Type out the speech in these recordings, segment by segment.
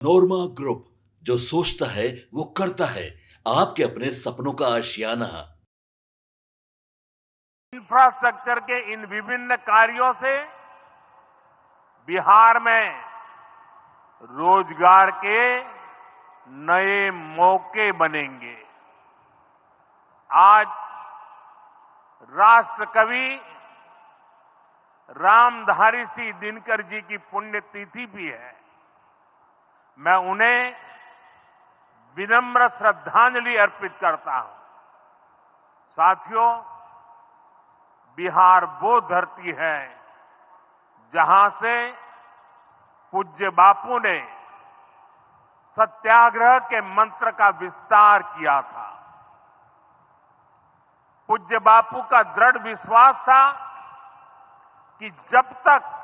नोरमा group, जो सोचता है वो करता है। आपके अपने सपनों का आशियाना। इंफ्रास्ट्रक्चर के इन विभिन्न कार्यों से बिहार में रोजगार के नए मौके बनेंगे। आज राष्ट्र कवि रामधारी सिंह दिनकर जी की पुण्यतिथि भी है। मैं उन्हें विनम्र श्रद्धांजलि अर्पित करता हूं। साथियों, बिहार वो धरती है जहां से पूज्य बापू ने सत्याग्रह के मंत्र का विस्तार किया था। पूज्य बापू का दृढ़ विश्वास था कि जब तक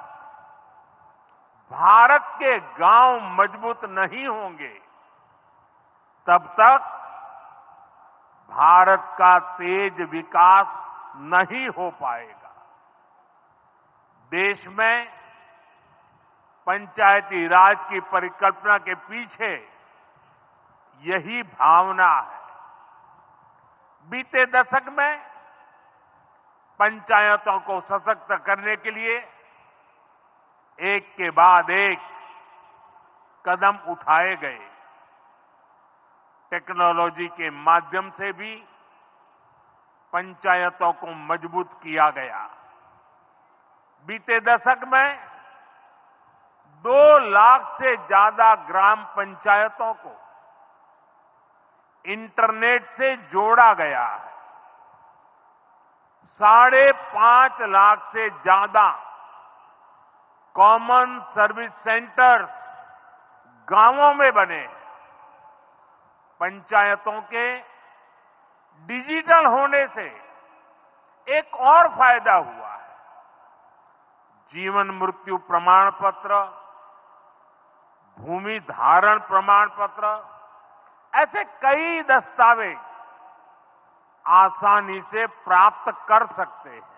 भारत के गांव मजबूत नहीं होंगे, तब तक भारत का तेज विकास नहीं हो पाएगा। देश में पंचायती राज की परिकल्पना के पीछे यही भावना है। बीते दशक में पंचायतों को सशक्त करने के लिए एक के बाद एक कदम उठाए गए। टेक्नोलॉजी के माध्यम से भी पंचायतों को मजबूत किया गया। बीते दशक में 2 लाख से ज्यादा ग्राम पंचायतों को इंटरनेट से जोड़ा गया है। 5.5 लाख से ज्यादा कॉमन सर्विस सेंटर्स गांवों में बने हैं। पंचायतों के डिजिटल होने से एक और फायदा हुआ है। जीवन मृत्यु प्रमाण पत्र, भूमि धारण प्रमाण पत्र, ऐसे कई दस्तावेज आसानी से प्राप्त कर सकते हैं।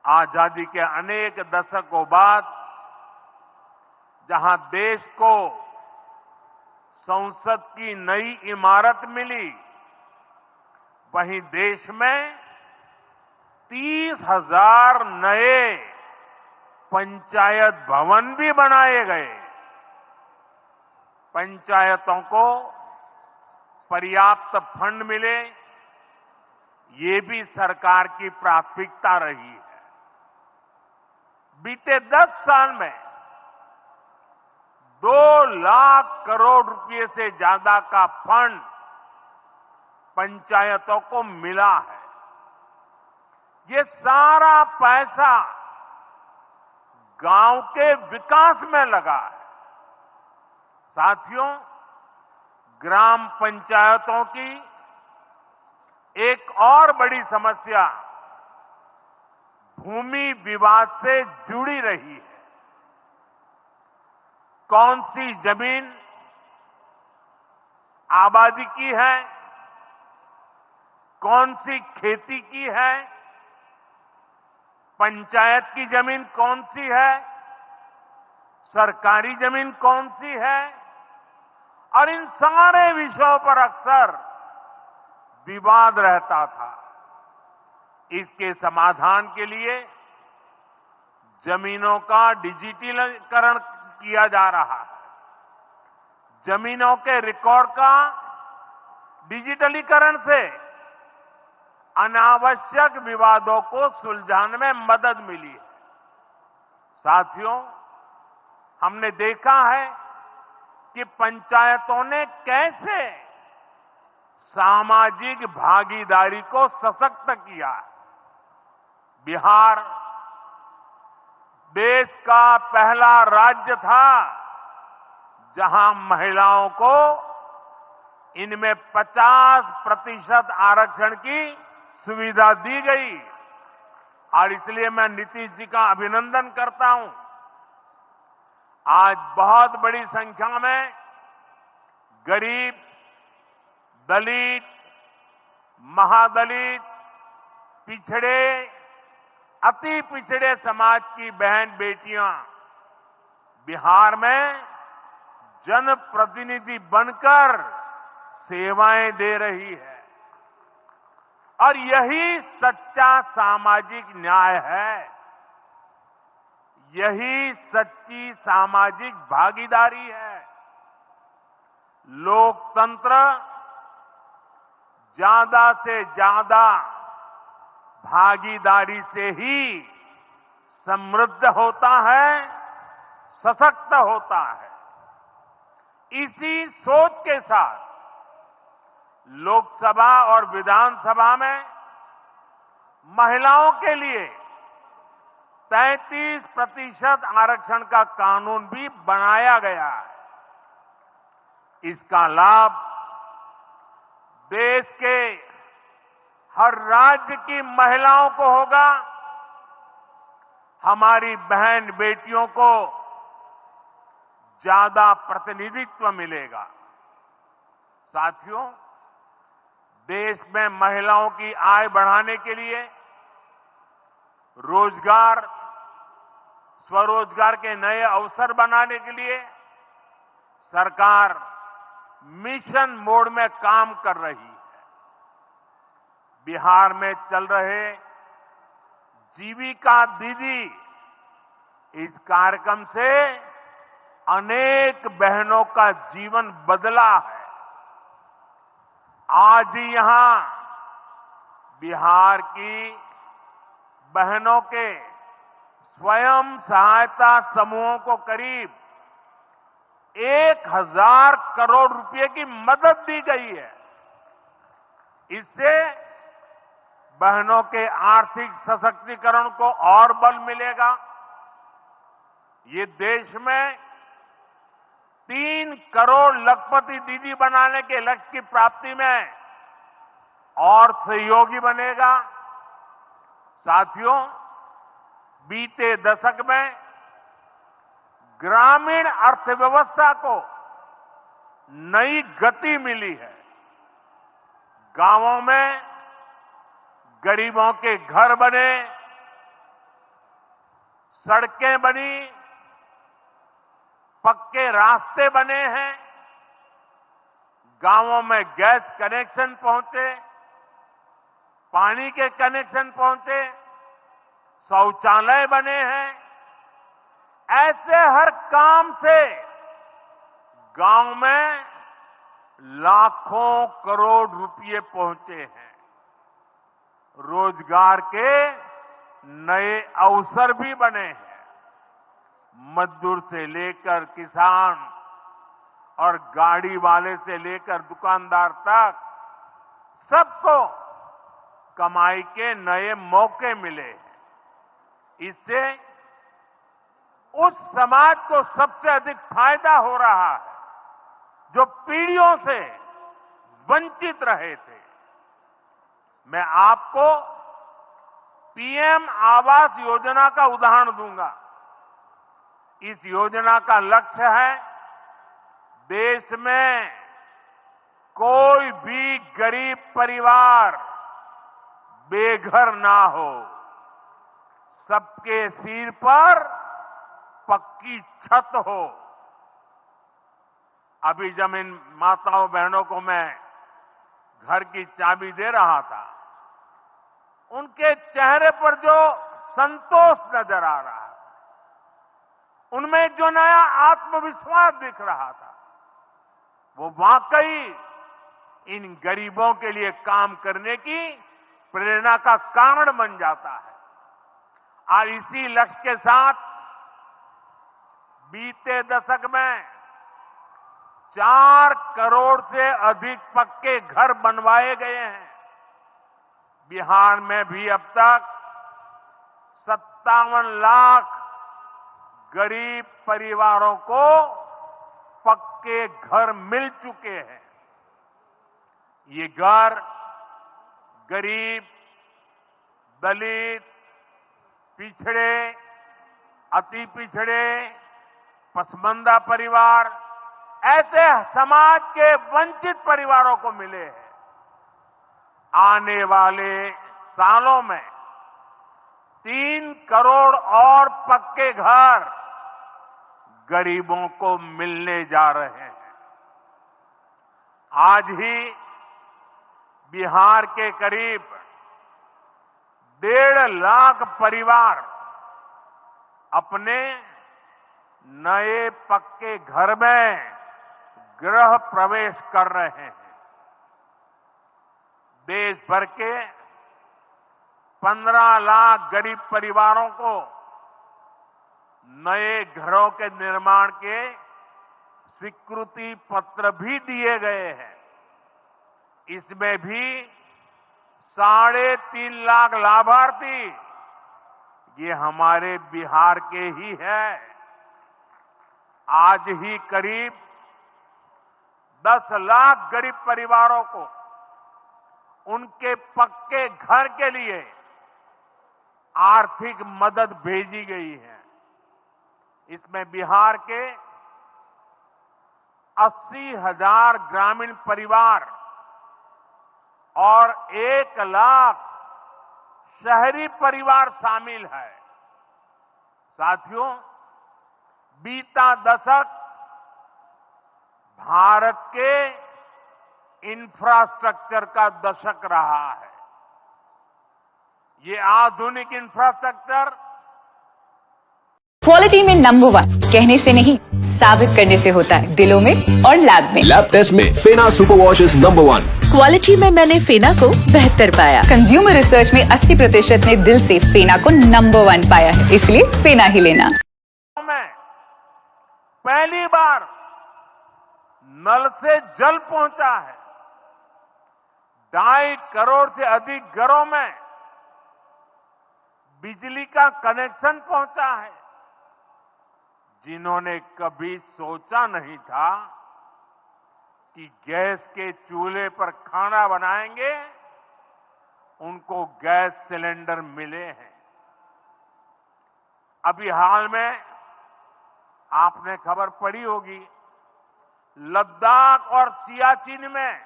आजादी के अनेक दशकों बाद जहां देश को संसद की नई इमारत मिली, वहीं देश में 30,000 नए पंचायत भवन भी बनाए गए। पंचायतों को पर्याप्त फंड मिले, ये भी सरकार की प्राथमिकता रही है। बीते 10 साल में 2 लाख करोड़ रुपए से ज्यादा का फंड पंचायतों को मिला है। ये सारा पैसा गांव के विकास में लगा है। साथियों, ग्राम पंचायतों की एक और बड़ी समस्या भूमि विवाद से जुड़ी रही है। कौन सी जमीन आबादी की है, कौन सी खेती की है, पंचायत की जमीन कौन सी है, सरकारी जमीन कौन सी है, और इन सारे विषयों पर अक्सर विवाद रहता था। इसके समाधान के लिए जमीनों का डिजिटलीकरण किया जा रहा है। जमीनों के रिकॉर्ड का डिजिटलीकरण से अनावश्यक विवादों को सुलझाने में मदद मिली है। साथियों, हमने देखा है कि पंचायतों ने कैसे सामाजिक भागीदारी को सशक्त किया। बिहार देश का पहला राज्य था जहां महिलाओं को इनमें 50% आरक्षण की सुविधा दी गई, और इसलिए मैं नीतीश जी का अभिनंदन करता हूं। आज बहुत बड़ी संख्या में गरीब, दलित, महादलित, पिछड़े, अति पिछड़े समाज की बहन बेटियां बिहार में जनप्रतिनिधि बनकर सेवाएं दे रही है और यही सच्चा सामाजिक न्याय है। यही सच्ची सामाजिक भागीदारी है। लोकतंत्र ज्यादा से ज्यादा भागीदारी से ही समृद्ध होता है, सशक्त होता है। इसी सोच के साथ लोकसभा और विधानसभा में महिलाओं के लिए 33% आरक्षण का कानून भी बनाया गया है। इसका लाभ देश के हर राज्य की महिलाओं को होगा। हमारी बहन बेटियों को ज्यादा प्रतिनिधित्व मिलेगा। साथियों, देश में महिलाओं की आय बढ़ाने के लिए रोजगार, स्वरोजगार के नए अवसर बनाने के लिए सरकार मिशन मोड में काम कर रही है। बिहार में चल रहे जीविका दीदी इस कार्यक्रम से अनेक बहनों का जीवन बदला है। आज ही यहां बिहार की बहनों के स्वयं सहायता समूहों को करीब 1000 करोड़ रुपए की मदद दी गई है। इससे बहनों के आर्थिक सशक्तिकरण को और बल मिलेगा। ये देश में 3 करोड़ लखपति दीदी बनाने के लक्ष्य की प्राप्ति में और सहयोगी बनेगा। साथियों, बीते दशक में ग्रामीण अर्थव्यवस्था को नई गति मिली है। गांवों में गरीबों के घर बने, सड़कें बनी, पक्के रास्ते बने हैं, गांवों में गैस कनेक्शन पहुंचे, पानी के कनेक्शन पहुंचे, शौचालय बने हैं। ऐसे हर काम से गांव में लाखों करोड़ रुपए पहुंचे हैं। रोजगार के नए अवसर भी बने हैं। मजदूर से लेकर किसान और गाड़ी वाले से लेकर दुकानदार तक सबको कमाई के नए मौके मिले हैं। इससे उस समाज को सबसे अधिक फायदा हो रहा है जो पीढ़ियों से वंचित रहे थे। मैं आपको पीएम आवास योजना का उदाहरण दूंगा। इस योजना का लक्ष्य है देश में कोई भी गरीब परिवार बेघर ना हो, सबके सिर पर पक्की छत हो। अभी जब इन माताओं बहनों को मैं घर की चाबी दे रहा था, उनके चेहरे पर जो संतोष नजर आ रहा है, उनमें जो नया आत्मविश्वास दिख रहा था, वो वाकई इन गरीबों के लिए काम करने की प्रेरणा का कारण बन जाता है। और इसी लक्ष्य के साथ बीते दशक में 4 करोड़ से अधिक पक्के घर बनवाए गए हैं। बिहार में भी अब तक 57 लाख गरीब परिवारों को पक्के घर मिल चुके हैं। ये घर गरीब, दलित, पिछड़े, अति पिछड़े, पसमानदा परिवार, ऐसे समाज के वंचित परिवारों को मिले हैं। आने वाले सालों में 3 करोड़ और पक्के घर गरीबों को मिलने जा रहे हैं। आज ही बिहार के करीब 1.5 लाख परिवार अपने नए पक्के घर में गृह प्रवेश कर रहे हैं। देश भर के 15 लाख गरीब परिवारों को नए घरों के निर्माण के स्वीकृति पत्र भी दिए गए हैं। इसमें भी 3.5 लाख लाभार्थी ये हमारे बिहार के ही हैं। आज ही करीब 10 लाख गरीब परिवारों को उनके पक्के घर के लिए आर्थिक मदद भेजी गई है। इसमें बिहार के 80,000 ग्रामीण परिवार और 1 लाख शहरी परिवार शामिल है। साथियों, बीता दशक भारत के इंफ्रास्ट्रक्चर का दशक रहा है। ये आधुनिक इंफ्रास्ट्रक्चर क्वालिटी में नंबर 1 कहने से नहीं, साबित करने से होता है, दिलों में और लैब में। लैब टेस्ट में Fena super wash is number 1। Quality में मैंने फेना को बेहतर पाया। कंज्यूमर रिसर्च में 80% ने दिल से फेना को नंबर 1 पाया है, इसलिए फेना ही लेना। में पहली बार नल से जल पहुंचा है। 2.5 करोड़ से अधिक घरों में बिजली का कनेक्शन पहुंचा है। जिन्होंने कभी सोचा नहीं था कि गैस के चूल्हे पर खाना बनाएंगे, उनको गैस सिलेंडर मिले हैं। अभी हाल में आपने खबर पढ़ी होगी, लद्दाख और सियाचिन में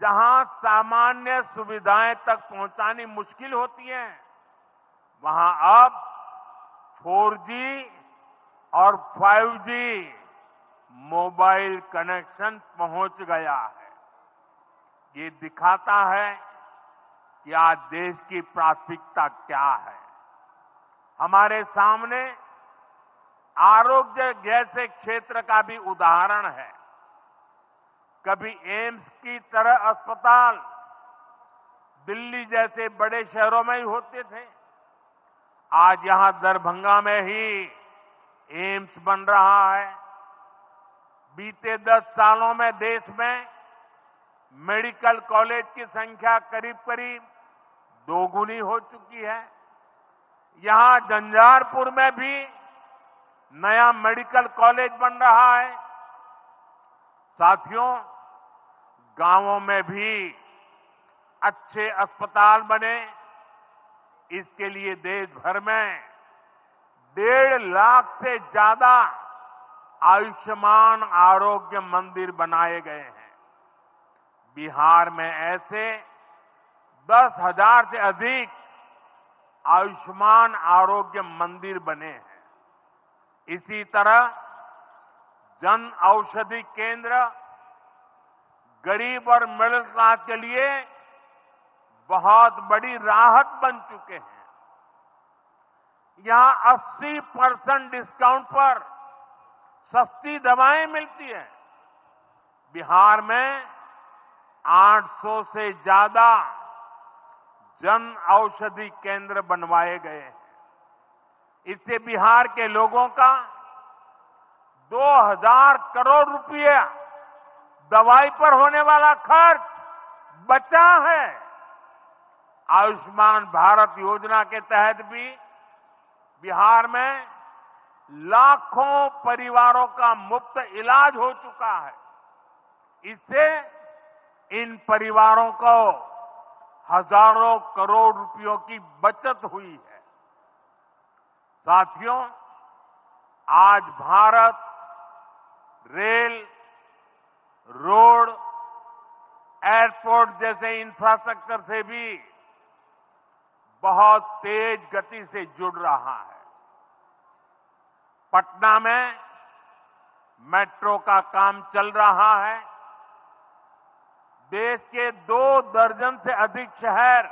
जहां सामान्य सुविधाएं तक पहुंचानी मुश्किल होती हैं, वहां अब 4G और 5G मोबाइल कनेक्शन पहुंच गया है। ये दिखाता है कि आज देश की प्राथमिकता क्या है। हमारे सामने आरोग्य जैसे क्षेत्र का भी उदाहरण है। कभी एम्स की तरह अस्पताल दिल्ली जैसे बड़े शहरों में ही होते थे, आज यहां दरभंगा में ही एम्स बन रहा है। बीते 10 सालों में देश में मेडिकल कॉलेज की संख्या करीब करीब 2 गुनी हो चुकी है। यहां झंझारपुर में भी नया मेडिकल कॉलेज बन रहा है। साथियों, गांवों में भी अच्छे अस्पताल बने, इसके लिए देश भर में 1.5 लाख से ज्यादा आयुष्मान आरोग्य मंदिर बनाए गए हैं। बिहार में ऐसे 10,000 से अधिक आयुष्मान आरोग्य मंदिर बने हैं। इसी तरह जन औषधि केंद्र गरीब और मिडिल क्लास के लिए बहुत बड़ी राहत बन चुके हैं। यहां 80% डिस्काउंट पर सस्ती दवाएं मिलती हैं। बिहार में 800 से ज्यादा जन औषधि केंद्र बनवाए गए हैं। इससे बिहार के लोगों का 2,000 करोड़ रुपया दवाई पर होने वाला खर्च बचा है। आयुष्मान भारत योजना के तहत भी बिहार में लाखों परिवारों का मुफ्त इलाज हो चुका है। इससे इन परिवारों को हजारों करोड़ रुपयों की बचत हुई है। साथियों, आज भारत रेल, रोड, एयरपोर्ट जैसे इंफ्रास्ट्रक्चर से भी बहुत तेज गति से जुड़ रहा है। पटना में मेट्रो का काम चल रहा है। देश के 2 दर्जन से अधिक शहर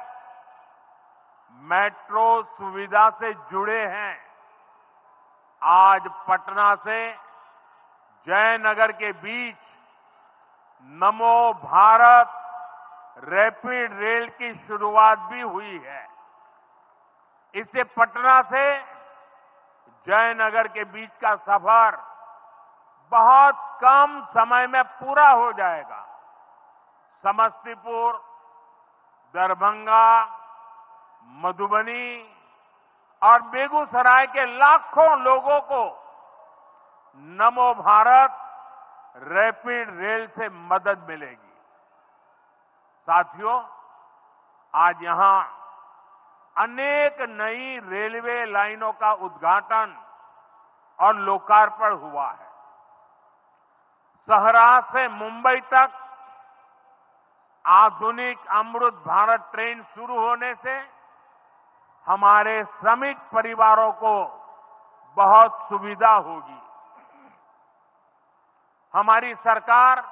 मेट्रो सुविधा से जुड़े हैं। आज पटना से जयनगर के बीच नमो भारत रैपिड रेल की शुरुआत भी हुई है। इससे पटना से जयनगर के बीच का सफर बहुत कम समय में पूरा हो जाएगा। समस्तीपुर, दरभंगा, मधुबनी और बेगूसराय के लाखों लोगों को नमो भारत रैपिड रेल से मदद मिलेगी। साथियों, आज यहां अनेक नई रेलवे लाइनों का उद्घाटन और लोकार्पण हुआ है। सहरा से मुंबई तक आधुनिक अमृत भारत ट्रेन शुरू होने से हमारे श्रमिक परिवारों को बहुत सुविधा होगी। हमारी सरकार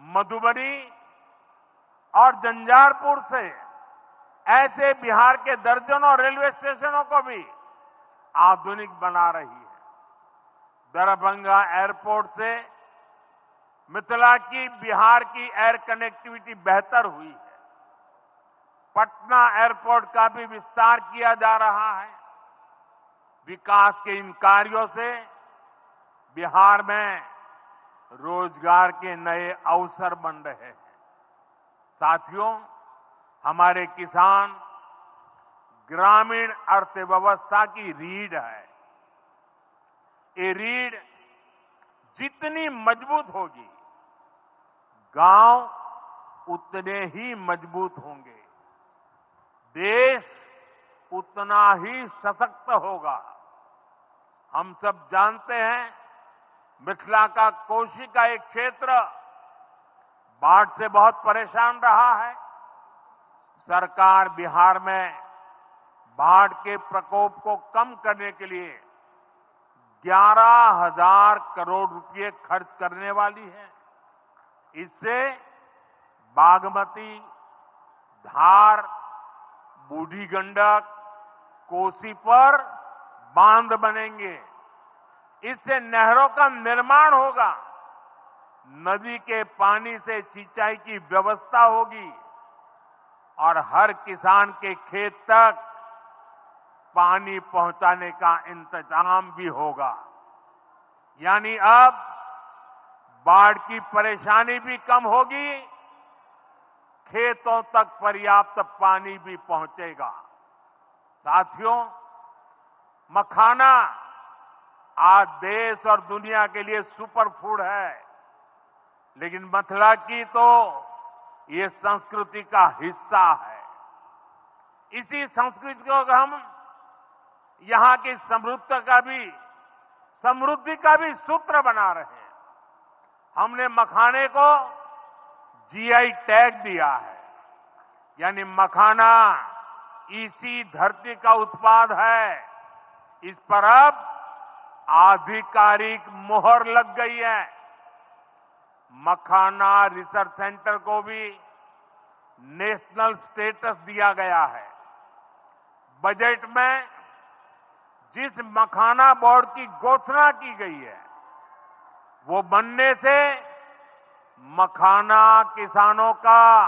मधुबनी और जंजारपुर से ऐसे बिहार के दर्जनों रेलवे स्टेशनों को भी आधुनिक बना रही है। दरभंगा एयरपोर्ट से मिथिला की बिहार की एयर कनेक्टिविटी बेहतर हुई है। पटना एयरपोर्ट का भी विस्तार किया जा रहा है। विकास के इन कार्यों से बिहार में रोजगार के नए अवसर बन रहे हैं। साथियों, हमारे किसान ग्रामीण अर्थव्यवस्था की रीढ़ है। ये रीढ़ जितनी मजबूत होगी, गांव उतने ही मजबूत होंगे, देश उतना ही सशक्त होगा। हम सब जानते हैं, मिथिला का कोशी का एक क्षेत्र बाढ़ से बहुत परेशान रहा है। सरकार बिहार में बाढ़ के प्रकोप को कम करने के लिए 11,000 करोड़ रुपए खर्च करने वाली है। इससे बागमती, धार, बूढ़ी गंडक, कोसी पर बांध बनेंगे। इससे नहरों का निर्माण होगा, नदी के पानी से सिंचाई की व्यवस्था होगी और हर किसान के खेत तक पानी पहुंचाने का इंतजाम भी होगा। यानी अब बाढ़ की परेशानी भी कम होगी, खेतों तक पर्याप्त पानी भी पहुंचेगा। साथियों, मखाना आज देश और दुनिया के लिए सुपर फूड है, लेकिन मिथिला की तो ये संस्कृति का हिस्सा है। इसी संस्कृति को हम यहां की समृद्धि का भी सूत्र बना रहे हैं। हमने मखाने को जीआई टैग दिया है, यानी मखाना इसी धरती का उत्पाद है। इस पर अब आधिकारिक मोहर लग गई है। मखाना रिसर्च सेंटर को भी नेशनल स्टेटस दिया गया है। बजट में जिस मखाना बोर्ड की घोषणा की गई है, वो बनने से मखाना किसानों का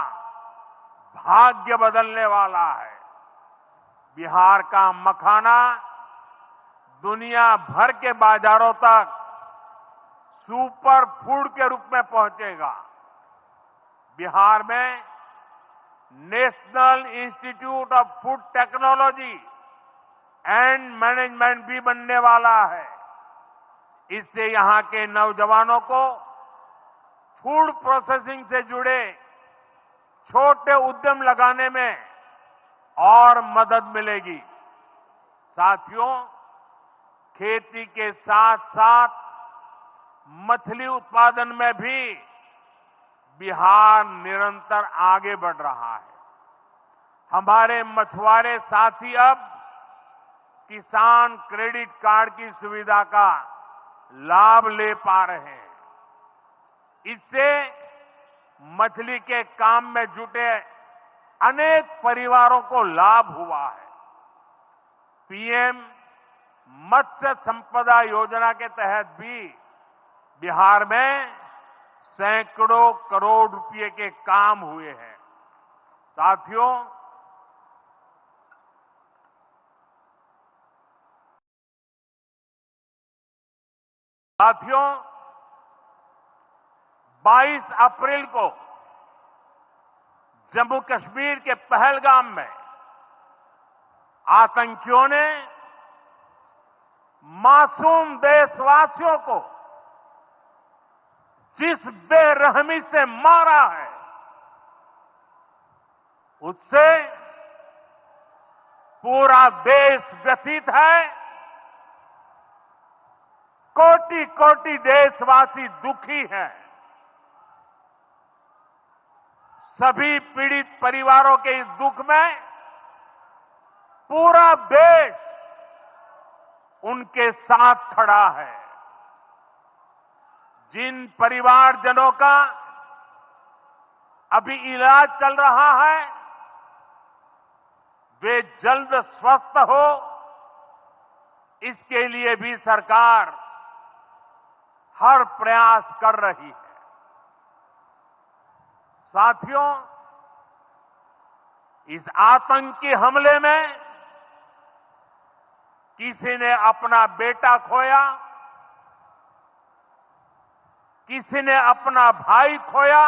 भाग्य बदलने वाला है। बिहार का मखाना दुनिया भर के बाजारों तक सुपर फूड के रूप में पहुंचेगा। बिहार में national institute of food technology and management भी बनने वाला है। इससे यहां के नौजवानों को फूड प्रोसेसिंग से जुड़े छोटे उद्यम लगाने में और मदद मिलेगी। साथियों, खेती के साथ साथ मछली उत्पादन में भी बिहार निरंतर आगे बढ़ रहा है। हमारे मछुआरे साथी अब किसान क्रेडिट कार्ड की सुविधा का लाभ ले पा रहे हैं। इससे मछली के काम में जुटे अनेक परिवारों को लाभ हुआ है। पीएम मत्स्य संपदा योजना के तहत भी बिहार में सैकड़ों करोड़ रुपए के काम हुए हैं। साथियों, साथियों 22 अप्रैल को जम्मू कश्मीर के पहलगाम में आतंकियों ने मासूम देशवासियों को जिस बेरहमी से मारा है, उससे पूरा देश व्यथित है। कोटि कोटि देशवासी दुखी हैं। सभी पीड़ित परिवारों के इस दुख में पूरा देश उनके साथ खड़ा है। जिन परिवारजनों का अभी इलाज चल रहा है, वे जल्द स्वस्थ हो, इसके लिए भी सरकार हर प्रयास कर रही है। साथियों, इस आतंकी हमले में किसी ने अपना बेटा खोया, किसी ने अपना भाई खोया,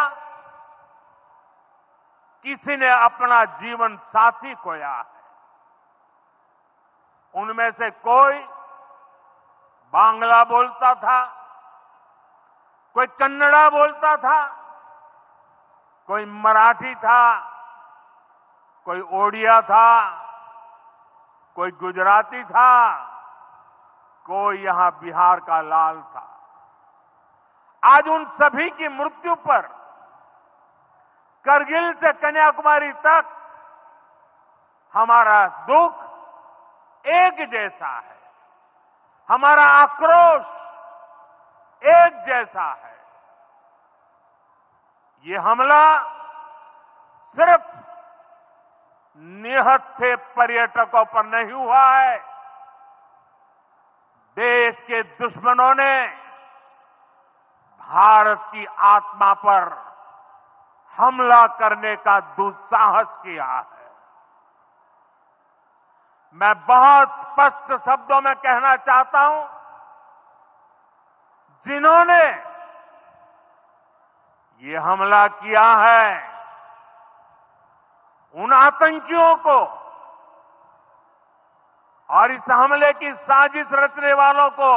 किसी ने अपना जीवन साथी खोया है। उनमें से कोई बांग्ला बोलता था, कोई कन्नड़ा बोलता था, कोई मराठी था, कोई ओडिया था, कोई गुजराती था, कोई यहां बिहार का लाल था। आज उन सभी की मृत्यु पर करगिल से कन्याकुमारी तक हमारा दुख एक जैसा है, हमारा आक्रोश एक जैसा है। ये हमला सिर्फ निहत्थे पर्यटकों पर नहीं हुआ है। देश के दुश्मनों ने भारत की आत्मा पर हमला करने का दुस्साहस किया है। मैं बहुत स्पष्ट शब्दों में कहना चाहता हूं, जिन्होंने ये हमला किया है, उन आतंकियों को और इस हमले की साजिश रचने वालों को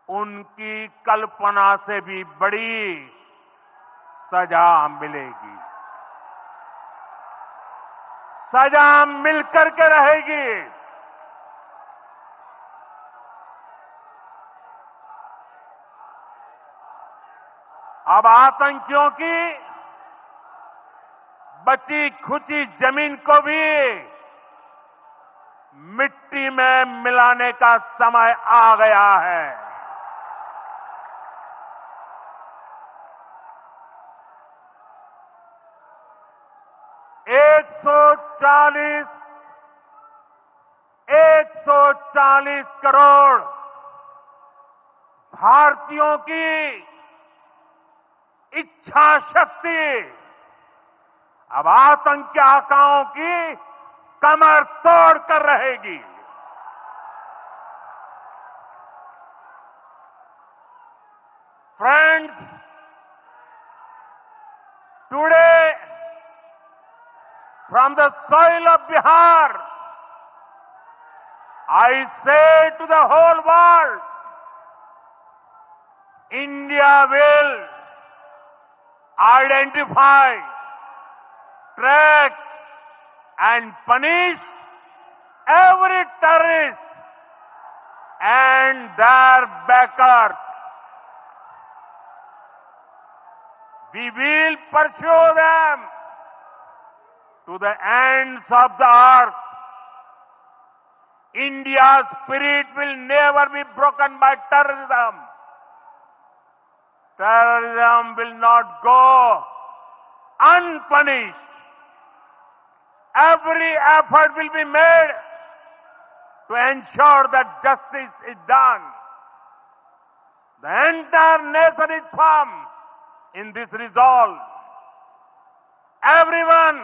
उनकी कल्पना से भी बड़ी सजा मिलेगी। सजा मिलकर के रहेगी। अब आतंकियों की बची खुची जमीन को भी मिट्टी में मिलाने का समय आ गया है। एक सौ चालीस करोड़ भारतीयों की इच्छा शक्ति अब आतंकी आकाओं की कमर तोड़ कर रहेगी। Friends, today from the soil of Bihar, I say to the whole world, India will identify, track and punish every terrorist and their backers. We will pursue them to the ends of the earth India's spirit will never be broken by terrorism. Terrorism will not go unpunished. Every effort will be made to ensure that justice is done. The entire nation is firm in this resolve. Everyone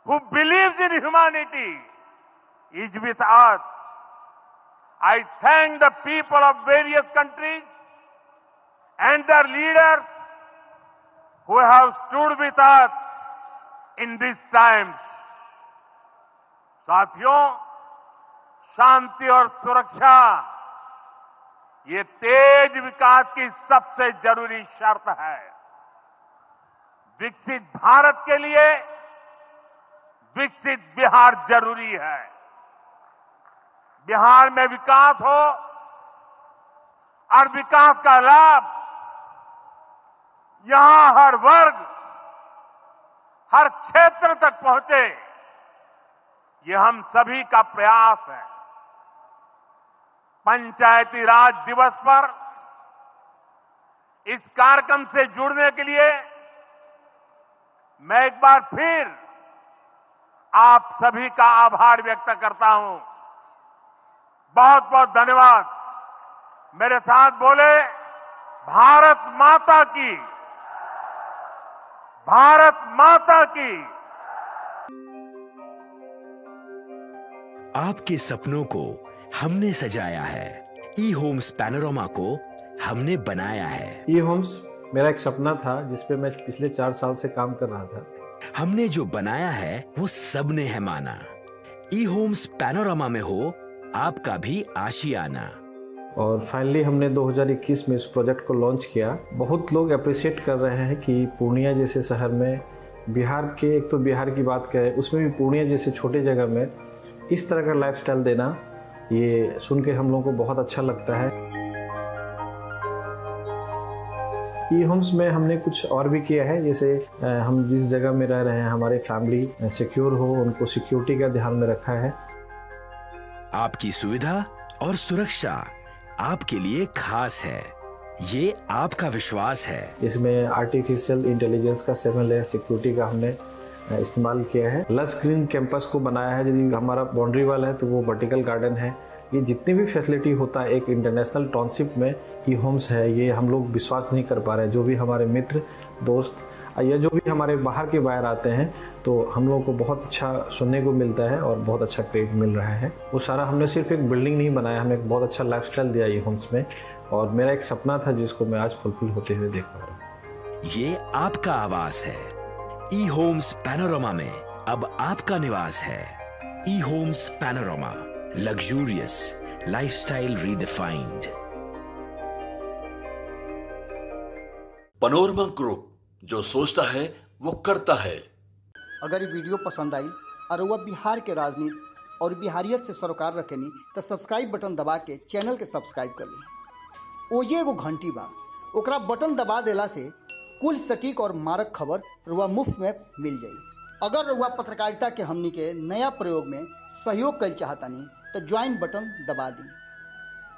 who believes in humanity is with us. I thank the people of various countries and their leaders who have stood with us in these times. साथियों, शांति और सुरक्षा ये तेज विकास की सबसे जरूरी शर्त है। विकसित भारत के लिए विकसित बिहार जरूरी है। बिहार में विकास हो और विकास का लाभ यहां हर वर्ग, हर क्षेत्र तक पहुंचे, ये हम सभी का प्रयास है। पंचायती राज दिवस पर इस कार्यक्रम से जुड़ने के लिए मैं एक बार फिर आप सभी का आभार व्यक्त करता हूं। बहुत बहुत धन्यवाद। मेरे साथ बोले, भारत माता की, भारत माता की। आपके सपनों को हमने सजाया है, ई होम्स पैनोरमा को हमने बनाया है। ई होम्स मेरा एक सपना था जिस पे मैं पिछले 4 साल से काम कर रहा था। हमने जो बनाया है वो सबने है माना। ई होम्स पैनोरमा में हो आपका भी आशियाना। और फाइनली हमने 2021 में इस प्रोजेक्ट को लॉन्च किया। बहुत लोग अप्रिशिएट कर रहे हैं कि पूर्णिया जैसे शहर में, बिहार के, एक तो बिहार की बात करें उसमें भी पूर्णिया जैसे छोटे जगह में इस तरह का लाइफस्टाइल देना, ये सुन के हम लोगों को बहुत अच्छा लगता है। ई होम्स में हमने कुछ और भी किया है, जैसे हम जिस जगह में रह रहे हैं हमारे फैमिली सिक्योर हो, उनको सिक्योरिटी का ध्यान में रखा है। आपकी सुविधा और सुरक्षा आपके लिए खास है, ये आपका विश्वास है। इसमें आर्टिफिशियल इंटेलिजेंस का 7 लेयर सिक्योरिटी का हमने इस्तेमाल किया है। लस ग्रीन कैंपस को बनाया है। यदि हमारा बाउंड्री वाल है तो वो वर्टिकल गार्डन है। ये जितनी भी फैसिलिटी होता है एक इंटरनेशनल टाउनशिप में ई होम्स है, ये हम लोग विश्वास नहीं कर पा रहे हैं। जो भी हमारे मित्र, दोस्त या जो भी हमारे बाहर के बाहर आते हैं तो हम लोगों को बहुत अच्छा सुनने को मिलता है और बहुत अच्छा क्रेडिट मिल रहा है। वो सारा हमने सिर्फ एक बिल्डिंग नहीं बनाया, हमें एक बहुत अच्छा लाइफस्टाइल दिया ई होम्स में, और मेरा एक सपना था जिसको मैं आज फुलफिल होते हुए देख पा रहा हूँ। ये आपका आवास है। ई होम्स पैनोरमा में अब आपका निवास है। E homes Panorama, luxurious lifestyle redefined. Panorama group, जो सोचता है वो करता है। अगर ये वीडियो पसंद आई और वह बिहार के राजनीति और बिहारियत से सरोकार रखेनी तो सब्सक्राइब बटन दबा के चैनल के सब्सक्राइब कर ली। ओजे एगो घंटी बा, ओकरा बटन दबा देला से कुल सटीक और मारक खबर रुआ मुफ्त में मिल जाई। अगर रुआ पत्रकारिता के हमनी के नया प्रयोग में सहयोग कर चाहतानी तो ज्वाइन बटन दबा दी।